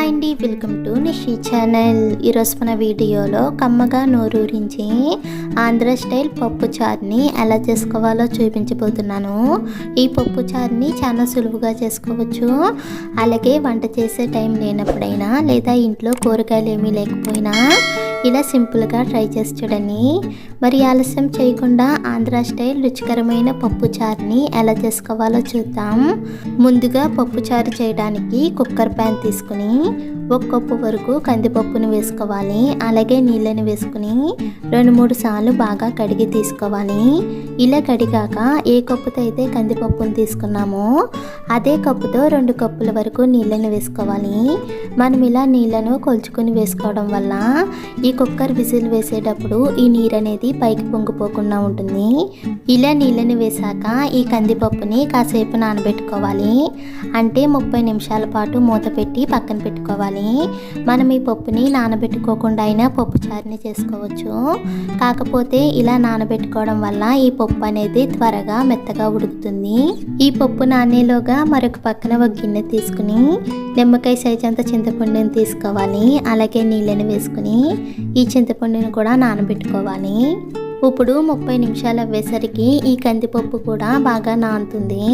Hi అండి, welcome to Nishi channel. ఈరోజు మన వీడియోలో కమ్మగా నోరూరించి ఆంధ్ర స్టైల్ పప్పు చారుని ఎలా చేసుకోవాలో చూపించబోతున్నాను. ఈ పప్పు చారుని చాలా సులువుగా చేసుకోవచ్చు. అలాగే వంట చేసే టైం లేనప్పుడైనా లేదా ఇంట్లో కూరగాయలు ఏమీ లేకపోయినా ఇలా సింపుల్గా ట్రై చేసి చూడండి. మరి ఆలస్యం చేయకుండా ఆంధ్ర స్టైల్ రుచికరమైన పప్పు చారుని ఎలా చేసుకోవాలో చూద్దాం. ముందుగా పప్పు చారు చేయడానికి కుక్కర్ ప్యాన్ తీసుకుని 1 కప్పు వరకు కందిపప్పును వేసుకోవాలి. అలాగే నీళ్ళని వేసుకుని 2-3 సార్లు బాగా కడిగి తీసుకోవాలి. ఇలా కడిగాక ఏ కప్పుతో అయితే కందిపప్పును తీసుకున్నామో అదే కప్పుతో 2 కప్పుల వరకు నీళ్ళని వేసుకోవాలి. మనం ఇలా నీళ్ళను కొలుచుకుని వేసుకోవడం వల్ల ఈ కుక్కర్ విజిల్ వేసేటప్పుడు ఈ నీరు అనేది పైకి పొంగిపోకుండా ఉంటుంది. ఇలా నీళ్ళని వేసాక ఈ కందిపప్పుని కాసేపు నానబెట్టుకోవాలి. అంటే 30 నిమిషాల పాటు మూత పెట్టి పక్కన పెట్టుకోవాలి. మనం ఈ పప్పుని నానబెట్టుకోకుండా అయినా పప్పు చారుని చేసుకోవచ్చు. కాకపోతే ఇలా నానబెట్టుకోవడం వల్ల ఈ పప్పు అనేది త్వరగా మెత్తగా ఉడుకుతుంది. ఈ పప్పు నానేలోగా మరొక పక్కన ఒక గిన్నె తీసుకుని నిమ్మకాయ సైజ్ అంత చింతపండుని తీసుకోవాలి. అలాగే నీళ్ళని వేసుకుని ఈ చింతపండుని కూడా నానబెట్టుకోవాలి. ఇప్పుడు 30 నిమిషాలు అవ్వేసరికి ఈ కందిపప్పు కూడా బాగా నానుతుంది.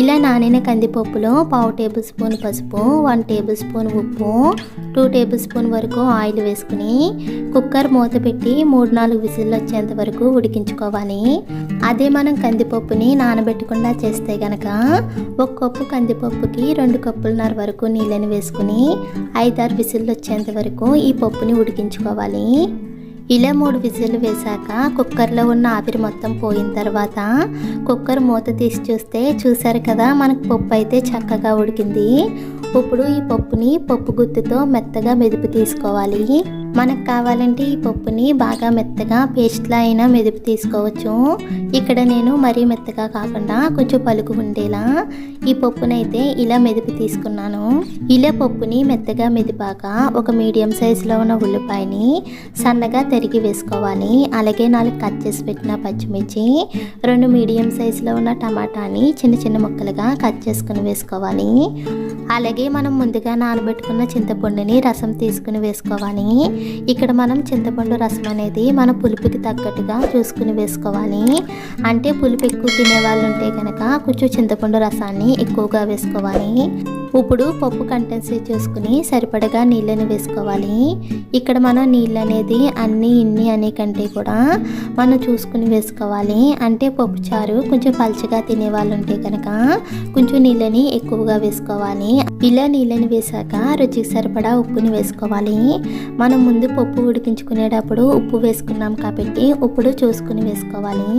ఇలా నానిన కందిపప్పులో 1/2 టేబుల్ స్పూన్ పసుపు, 1 టేబుల్ స్పూన్ ఉప్పు, 2 టేబుల్ స్పూన్ వరకు ఆయిల్ వేసుకుని కుక్కర్ మూత పెట్టి 3-4 విజిల్లు వచ్చేంత వరకు ఉడికించుకోవాలి. అదే మనం కందిపప్పుని నానబెట్టకుండా చేస్తే కనుక 1 కప్పు కందిపప్పుకి 2 కప్పులన్నర వరకు నీళ్ళని వేసుకుని 5-6 విజిల్లు వచ్చేంత వరకు ఈ పప్పుని ఉడికించుకోవాలి. ఇలా 3 విజిల్లు వేశాక కుక్కర్లో ఉన్న ఆవిరి మొత్తం పోయిన తర్వాత కుక్కర్ మూత తీసి చూస్తే చూసారు కదా, మనకు పప్పు అయితే చక్కగా ఉడికింది. ఇప్పుడు ఈ పప్పుని పప్పు గుత్తితో మెత్తగా మెదిపి తీసుకోవాలి. మనకు కావాలంటే ఈ పప్పుని బాగా మెత్తగా పేస్ట్లా అయినా మెదిపి తీసుకోవచ్చు. ఇక్కడ నేను మరీ మెత్తగా కాకుండా కొంచెం పలుకు ఉండేలా ఈ పప్పునైతే ఇలా మెదిపి తీసుకున్నాను. ఇలా పప్పుని మెత్తగా మెదిపాక ఒక మీడియం సైజులో ఉన్న ఉల్లిపాయని సన్నగా తరిగి వేసుకోవాలి. అలాగే 4 కట్ చేసి పెట్టిన పచ్చిమిర్చి, 2 మీడియం సైజులో ఉన్న టమాటాని చిన్న చిన్న ముక్కలుగా కట్ చేసుకుని వేసుకోవాలి. అలాగే మనం ముందుగా నానబెట్టుకున్న చింతపండుని రసం తీసుకుని వేసుకోవాలి. ఇక్కడ మనం చింతపండు రసం అనేది మన పులుపుకి తగ్గట్టుగా చూసుకుని వేసుకోవాలి. అంటే పులుపు ఎక్కువ తినే వాళ్ళు ఉంటే కనుక కొంచెం చింతపండు రసాన్ని ఎక్కువగా వేసుకోవాలి. ఇప్పుడు పప్పు కంటెన్సీ చూసుకుని సరిపడగా నీళ్ళని వేసుకోవాలి. ఇక్కడ మనం నీళ్ళు అనేది ఇన్ని అనే కంటే కూడా మనం చూసుకుని వేసుకోవాలి. అంటే పప్పు చారు కొంచెం పలుచగా తినే వాళ్ళు ఉంటే కనుక కొంచెం నీళ్ళని ఎక్కువగా వేసుకోవాలి. ఇలా నీళ్ళని వేసాక రుచికి సరిపడా ఉప్పుని వేసుకోవాలి. మనం ముందు పప్పు ఉడికించుకునేటప్పుడు ఉప్పు వేసుకున్నాం కాబట్టి ఇప్పుడు చూసుకుని వేసుకోవాలి.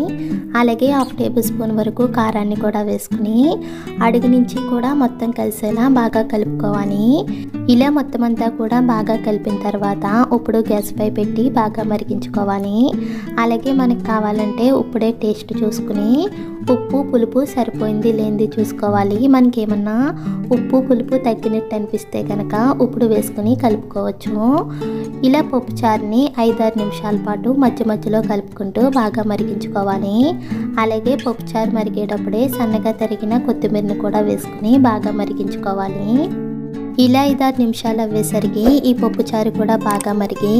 అలాగే 1/2 టేబుల్ స్పూన్ వరకు కారాన్ని కూడా వేసుకుని అడుగు నుంచి కూడా మొత్తం కలిసేలా బాగా కలుపుకోవాలి. ఇలా మొత్తం అంతా కూడా బాగా కలిపిన తర్వాత ఇప్పుడు గ్యాస్ పై పెట్టి బాగా మరిగించుకోవాలి. అలాగే మనకు కావాలంటే ఇప్పుడే టేస్ట్ చూసుకుని ఉప్పు పులుపు సరిపోయింది లేనిది చూసుకోవాలి. మనకేమన్నా ఉప్పు పులుపు తగ్గినట్టు అనిపిస్తే కనుక ఇప్పుడు వేసుకుని కలుపుకోవచ్చు. ఇలా పప్పు చారుని 5-6 నిమిషాల పాటు మధ్య మధ్యలో కలుపుకుంటూ బాగా మరిగించుకోవాలి. అలాగే పప్పు చారు మరిగేటప్పుడే సన్నగా తరిగిన కొత్తిమీరని కూడా వేసుకుని బాగా మరిగించుకోవాలి. ఇలా 5-6 నిమిషాలు అవ్వేసరికి ఈ పప్పు చారు కూడా బాగా మరిగి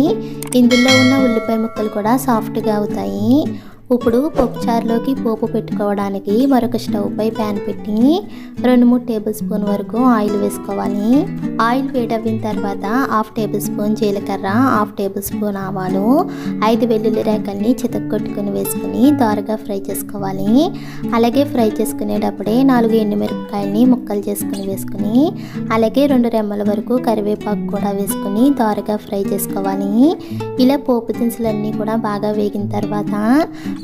ఇందులో ఉన్న ఉల్లిపాయ ముక్కలు కూడా సాఫ్ట్గా అవుతాయి. ఇప్పుడు పప్పు చారులోకి పోపు పెట్టుకోవడానికి మరొక స్టవ్ పై ప్యాన్ పెట్టి 2-3 టేబుల్ స్పూన్ వరకు ఆయిల్ వేసుకోవాలి. ఆయిల్ వేడవిన తర్వాత 1/2 టేబుల్ స్పూన్ జీలకర్ర, 1/2 టేబుల్ స్పూన్ ఆవాలు, 5 వెల్లుల్లి రేకల్ని చితక్కొట్టుకుని వేసుకుని దోరగా ఫ్రై చేసుకోవాలి. అలాగే ఫ్రై చేసుకునేటప్పుడే 4 ఎండుమిరపకాయలని ముక్కలు చేసుకుని వేసుకుని అలాగే 2 రెమ్మల వరకు కరివేపాకు కూడా వేసుకుని దోరగా ఫ్రై చేసుకోవాలి. ఇలా పోపు దినుసులన్నీ కూడా బాగా వేగిన తర్వాత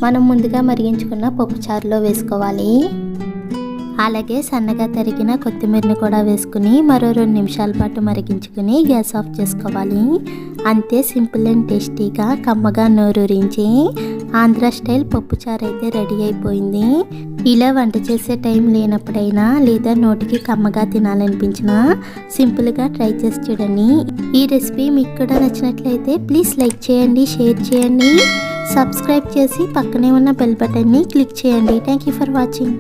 మనం ముందుగా మరిగించుకున్న పప్పు చారులో వేసుకోవాలి. అలాగే సన్నగా తరిగిన కొత్తిమీరని కూడా వేసుకుని మరో 2 నిమిషాల పాటు మరిగించుకుని గ్యాస్ ఆఫ్ చేసుకోవాలి. అంతే, సింపుల్ అండ్ టేస్టీగా కమ్మగా నోరూరించి ఆంధ్ర స్టైల్ పప్పు చారు అయితే రెడీ అయిపోయింది. ఇలా వంట చేసే టైం లేనప్పుడైనా లేదా నోటికి కమ్మగా తినాలనిపించినా సింపుల్గా ట్రై చేసి చూడండి. ఈ రెసిపీ మీకు కూడా నచ్చినట్లయితే ప్లీజ్ లైక్ చేయండి, షేర్ చేయండి, సబ్స్క్రైబ్ చేసి పక్కనే ఉన్న బెల్ బటన్ని క్లిక్ చేయండి. Thank you for watching.